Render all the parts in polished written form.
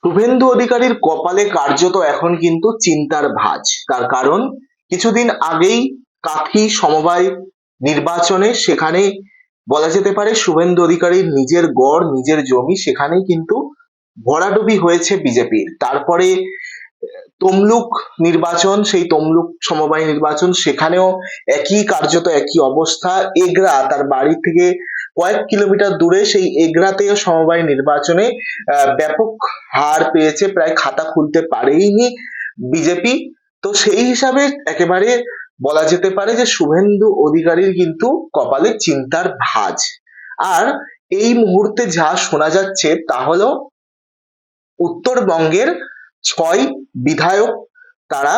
শুভেন্দু অধিকারীর কপালে কার্যত এখন কিন্তু চিন্তার ভাঁজ। তার কারণ কিছুদিন আগেই কাঁথি সমবায় নির্বাচনে সেখানে বলা যেতে পারে শুভেন্দু অধিকারীর নিজের গড় নিজের জমি সেখানেই কিন্তু ভরাডুবি হয়েছে বিজেপির। তারপরে তমলুক নির্বাচন, সেই তমলুক সমবায় নির্বাচন, সেখানেও কার্যত একই অবস্থা। এগরা তার বাড়ি থেকে কয়েক কিলোমিটার দূরে সেই এগরাতেও সমবায় নির্বাচনে ব্যাপক হার পেয়েছে, প্রায় খাতা খুলতে পারেইনি বিজেপি। তো সেই হিসাবে একেবারে বলা যেতে পারে যে শুভেন্দু অধিকারীর কিন্তু কপালে চিন্তার ভাঁজ। আর এই মুহূর্তে যা শোনা যাচ্ছে তা হলো উত্তরবঙ্গের ৬ বিধায়ক তারা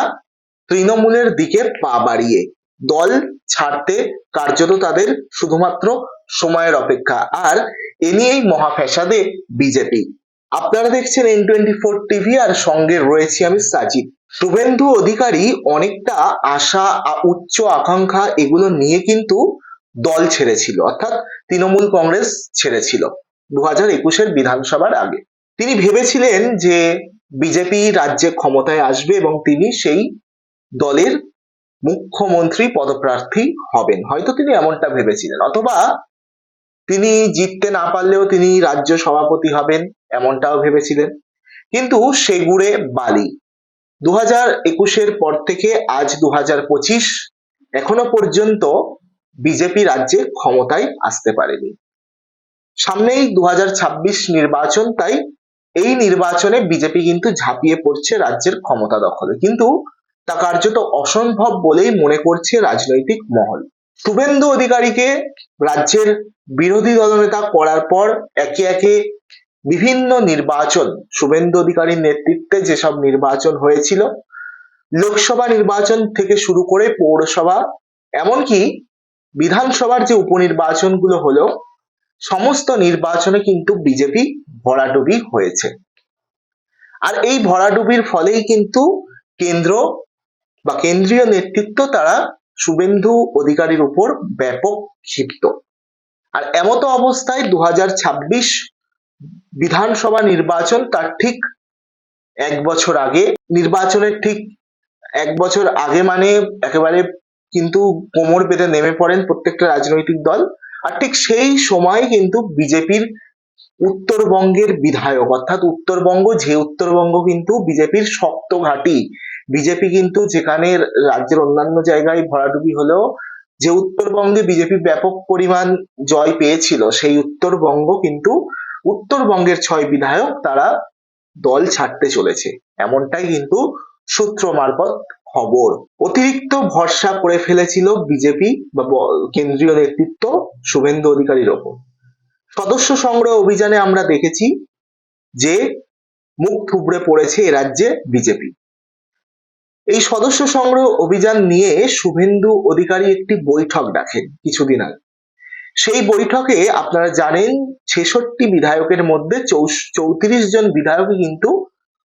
তৃণমূলের দিকে পা বাড়িয়ে দল ছাড়তে কার্যত তাদের শুধুমাত্র সময়ের অপেক্ষা। আর এ নিয়েই মহা ফ্যাসাদে বিজেপি। আপনারা দেখছেন N24 টিভি, আর সঙ্গে রয়েছি আমি সাজিদ। শুভেন্দু অধিকারী অনেকটা আশা উচ্চ আকাঙ্ক্ষা এগুলো নিয়ে কিন্তু দল ছেড়েছিল, অর্থাৎ তৃণমূল কংগ্রেস ছেড়েছিল 2021-এর বিধানসভার আগে। তিনি ভেবেছিলেন যে বিজেপি রাজ্যে ক্ষমতায় আসবে এবং তিনি সেই দলের মুখ্যমন্ত্রী পদপ্রার্থী হবেন, হয়তো তিনি এমনটা ভেবেছিলেন, অথবা তিনি জিততে না পারলেও তিনি রাজ্য সভাপতি হবেন এমনটাও ভেবেছিলেন। কিন্তু সেগুড়ে বালি। 2021-এর পর থেকে আজ 2025 এখনো পর্যন্ত বিজেপি রাজ্যে ক্ষমতায় আসতে পারেনি। সামনেই 2026 নির্বাচন, তাই এই নির্বাচনে বিজেপি কিন্তু ঝাঁপিয়ে পড়ছে রাজ্যের ক্ষমতা দখলে, কিন্তু তা কার্যত অসম্ভব বলেই মনে করছে রাজনৈতিক মহল। শুভেন্দু অধিকারীকে রাজ্যের বিরোধী দলনেতা করার পর একে একে বিভিন্ন নির্বাচন, শুভেন্দু অধিকারীর নেতৃত্বে যেসব নির্বাচন হয়েছিল, লোকসভা নির্বাচন থেকে শুরু করে পৌরসভা, এমনকি বিধানসভার যে উপনির্বাচনগুলো হলো, সমস্ত নির্বাচনে কিন্তু বিজেপি ভরাডুবি হয়েছে। আর এই ভরাডুবির ফলেই কিন্তু কেন্দ্র বা কেন্দ্রীয় নেতৃত্ব তারা শুভেন্দু অধিকারীর উপর ব্যাপক ক্ষিপ্ত। আর এমতো অবস্থায় 2026 বিধানসভা নির্বাচন তার ঠিক 1 বছর আগে, নির্বাচনের ঠিক 1 বছর আগে মানে একেবারে কিন্তু কোমর বেঁধে নেমে পড়েন প্রত্যেকটা রাজনৈতিক দল। আর ঠিক সেই সময় কিন্তু বিজেপির উত্তরবঙ্গের বিধায়ক, অর্থাৎ উত্তরবঙ্গ, যে উত্তরবঙ্গ কিন্তু বিজেপির শক্ত ঘাঁটি, বিজেপি কিন্তু যেখানে রাজ্যের অন্যান্য জায়গায় ভরাডুবি হলেও যে উত্তরবঙ্গে বিজেপি ব্যাপক পরিমাণ জয় পেয়েছিল, সেই উত্তরবঙ্গ কিন্তু উত্তরবঙ্গের ৬ বিধায়ক তারা দল ছাড়তে চলেছে, এমনটাই কিন্তু সূত্র মারফত খবর। অতিরিক্ত ভরসা করে ফেলেছিল বিজেপি বা কেন্দ্রীয় নেতৃত্ব শুভেন্দু অধিকারীর ওপর। সদস্য সংগ্রহ অভিযানে আমরা দেখেছি যে মুখ থুবড়ে পড়েছে এ রাজ্যে বিজেপি। এই সদস্য সংগ্রহ অভিযান নিয়ে শুভেন্দু অধিকারী একটি বৈঠক ডাকেন কিছুদিন আগে। সেই বৈঠকে আপনারা জানেন 66 বিধায়কের মধ্যে 34 জন বিধায়ক কিন্তু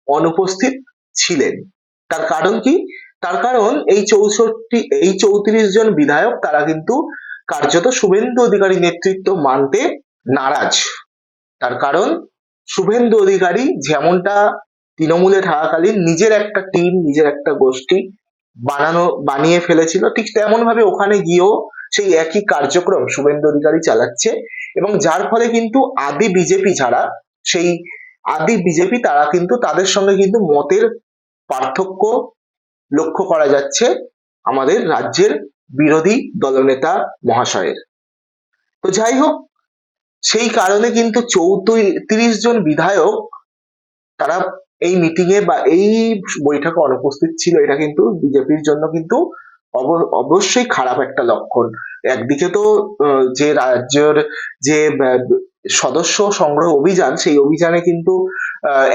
অনুপস্থিত ছিলেন। তার কারণ কি? তার কারণ এই 34 জন বিধায়ক তারা কিন্তু কার্যত শুভেন্দু অধিকারী নেতৃত্ব মানতে নারাজ। তার কারণ শুভেন্দু অধিকারী যেমনটা তৃণমূলে থাকাকালীন নিজের একটা টিম, নিজের একটা গোষ্ঠী বানিয়ে ফেলেছিল, ঠিক তেমন ভাবে ওখানে গিয়েও সেই একই কার্যক্রম শুভেন্দু অধিকারী চালাচ্ছে, এবং যার ফলে কিন্তু আদি বিজেপি যারা, সেই আদি বিজেপি তারা কিন্তু তাদের সঙ্গে কিন্তু মতের পার্থক্য লক্ষ্য করা যাচ্ছে আমাদের রাজ্যের বিরোধী দলনেতা মহাশয়ের। তো যাই হোক, সেই কারণে কিন্তু 34 জন বিধায়ক তারা এই মিটিং এ বা এই বৈঠকে অনুপস্থিত ছিল। এটা কিন্তু বিজেপির জন্য কিন্তু অবশ্যই খারাপ একটা লক্ষণ। একদিকে তো যে রাজ্যের যে সদস্য সংগ্রহ অভিযান, সেই অভিযানে কিন্তু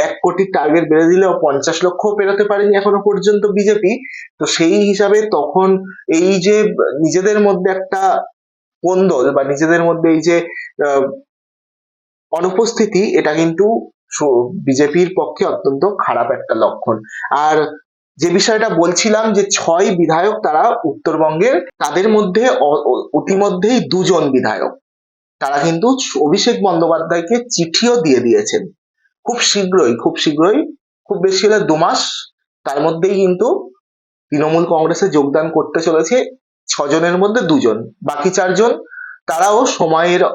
1 কোটির টার্গেট বেড়ে দিলেও 50 লক্ষ পেরোতে পারেনি এখনো পর্যন্ত বিজেপি। তো সেই হিসাবে তখন এই যে নিজেদের মধ্যে একটা কোন্দল বা নিজেদের মধ্যে এই যে অনুপস্থিতি, এটা কিন্তু বিজেপির পক্ষে অত্যন্ত খারাপ একটা লক্ষণ। আর যে বিষয়টা বলছিলাম যে 6 বিধায়ক তারা উত্তরবঙ্গের, তাদের মধ্যে ইতিমধ্যেই 2 জন বিধায়ক তারা কিন্তু অভিষেক বন্দ্যোপাধ্যায়কে চিঠিও দিয়ে দিয়েছেন খুব শীঘ্রই খুব বেশি হলে 2 মাস তার মধ্যেই কিন্তু তৃণমূল কংগ্রেসে যোগদান করতে চলেছে 6 জনের মধ্যে 2 জন। বাকি 4 জন তারাও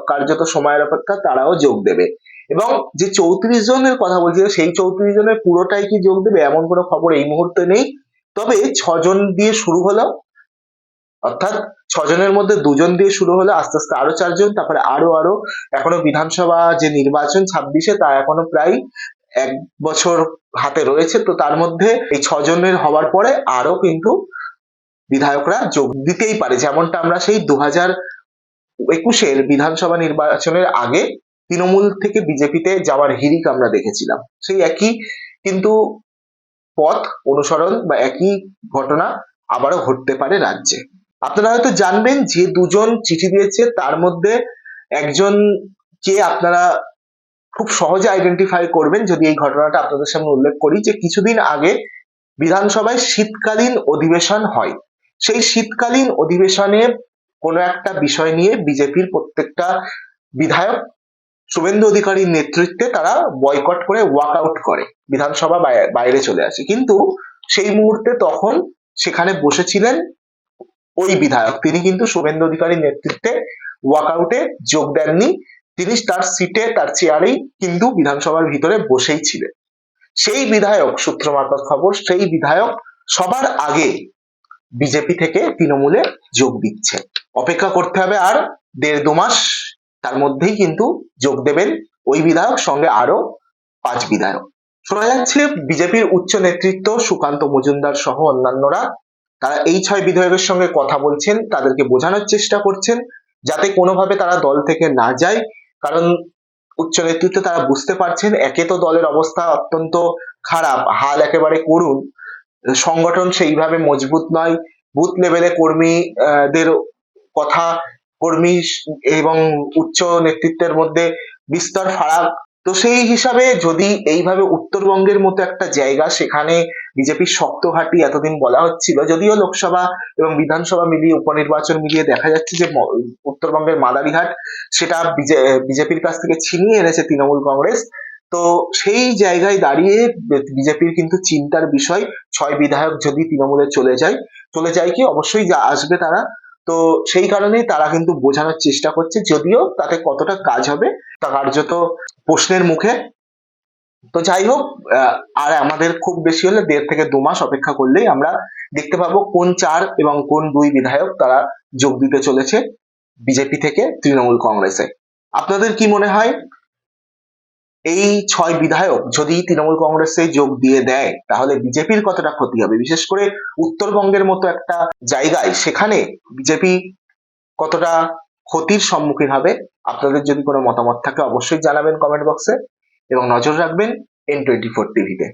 কার্যত সময়ের অপেক্ষা, তারাও যোগ দেবে। এবং যে 34 জনের কথা বলছি সেই 34 জনের পুরোটাই কি যোগ দেবে এমন কোনো খবর এই মুহূর্তে নেই। তবে 6 জন দিয়ে শুরু হলো, অর্থাৎ 6 জনের মধ্যে 2 জন দিয়ে শুরু হলো, আস্তে আস্তে আরো 4 জন, তারপরে আরো এখনো বিধানসভা যে নির্বাচন 26-এ তা এখনো প্রায় 1 বছর হাতে রয়েছে। তো তার মধ্যে এই 6 জনের হওয়ার পরে আরো কিন্তু বিধায়করা যোগ দিতেই পারে, যেমনটা আমরা সেই 2021-এর বিধানসভা নির্বাচনের আগে তৃণমূল থেকে বিজেপিতে যাওয়ার হিড়িক আমরা দেখেছিলাম। সেই একই কিন্তু পথ অনুসরণ বা একই ঘটনা আবারও ঘটতে পারে রাজ্যে। আপনারা হয়তো জানবেন যে 2 জন চিঠি দিয়েছে তার মধ্যে একজনকে আপনারা খুব সহজে আইডেন্টিফাই করবেন যদি এই ঘটনাটা আপনাদের সামনে উল্লেখ করি, যে কিছুদিন আগে বিধানসভায় শীতকালীন অধিবেশন হয়। সেই শীতকালীন অধিবেশনে কোনো একটা বিষয় নিয়ে বিজেপির প্রত্যেকটা বিধায়ক শুভেন্দু অধিকারীর নেতৃত্বে তারা বয়কট করে ওয়াক আউট করে, বিধানসভা বাইরে চলে আসে। কিন্তু সেই মুহূর্তে তখন সেখানে বসেছিলেন ওই বিধায়ক, তিনি কিন্তু শুভেন্দু অধিকারীর নেতৃত্বে ওয়াক আউটে যোগ দেননি, তিনি তার সিটে তার চেয়ারেই কিন্তু বিধানসভার ভিতরে বসেই ছিলেন। সেই বিধায়ক, সূত্র মারফত খবর, সেই বিধায়ক সবার আগে বিজেপি থেকে তৃণমূলে যোগ দিচ্ছে। অপেক্ষা করতে হবে আর 1.5-2 মাস, তার মধ্যেই কিন্তু যোগ দেবেন ওই বিধায়ক, সঙ্গে আরো 5 বিধায়ক। শোনা যাচ্ছে বিজেপির উচ্চ নেতৃত্ব সুকান্ত মজুমদার সহ অন্যান্যরা তারা এই 6 বিধায়কের সঙ্গে কথা বলছেন, তাদেরকে বোঝানোর চেষ্টা করছেন যাতে কোনোভাবে তারা দল থেকে না যায়। কারণ উচ্চ নেতৃত্ব তারা বুঝতে পারছেন একে তো দলের অবস্থা অত্যন্ত খারাপ, হাল একেবারে করুন, সংগঠন সেইভাবে মজবুত নয়, বুথ লেভেলে কর্মীদের কথা, কর্মী এবং উচ্চ নেতৃত্বের মধ্যে বিস্তর ফারাক। তো সেই হিসাবে যদি এইভাবে উত্তরবঙ্গের মতো একটা জায়গা, সেখানে বিজেপির শক্ত ঘাঁটি এতদিন বলা হচ্ছিল, যদিও লোকসভা এবং বিধানসভা মিলিয়ে উপনির্বাচন মিলিয়ে দেখা যাচ্ছে যে উত্তরবঙ্গের মাদারিঘাট সেটা বিজেপির কাছ থেকে ছিনিয়ে এনেছে তৃণমূল কংগ্রেস। তো সেই জায়গায় দাঁড়িয়ে বিজেপির কিন্তু চিন্তার বিষয়, 6 বিধায়ক যদি তৃণমূলে চলে যায় কি অবশ্যই যা আসবে তারা। তো সেই কারণেই তারা কিন্তু বোঝানোর চেষ্টা করছে, যদিও তাতে কতটা কাজ হবে তা কার্যত প্রশ্নের মুখে। তো যাই হোক, আর আমাদের খুব বেশি হলে 1.5 থেকে 2 মাস অপেক্ষা করলেই আমরা দেখতে পাবো কোন 4 এবং কোন 2 বিধায়ক তারা যোগ দিতে চলেছে বিজেপি থেকে তৃণমূল কংগ্রেসে। আপনাদের কি মনে হয় এই 6 বিধায়ক যদি তৃণমূল কংগ্রেসে যোগ দিয়ে দেয় তাহলে বিজেপির কতটা ক্ষতি হবে, বিশেষ করে উত্তরবঙ্গের মতো একটা জায়গায় সেখানে বিজেপি কতটা ক্ষতির সম্মুখীন হবে? আপনাদের যদি কোনো মতামত থাকে অবশ্যই জানাবেন কমেন্ট বক্সে এবং নজর রাখবেন N24 টিভিতে।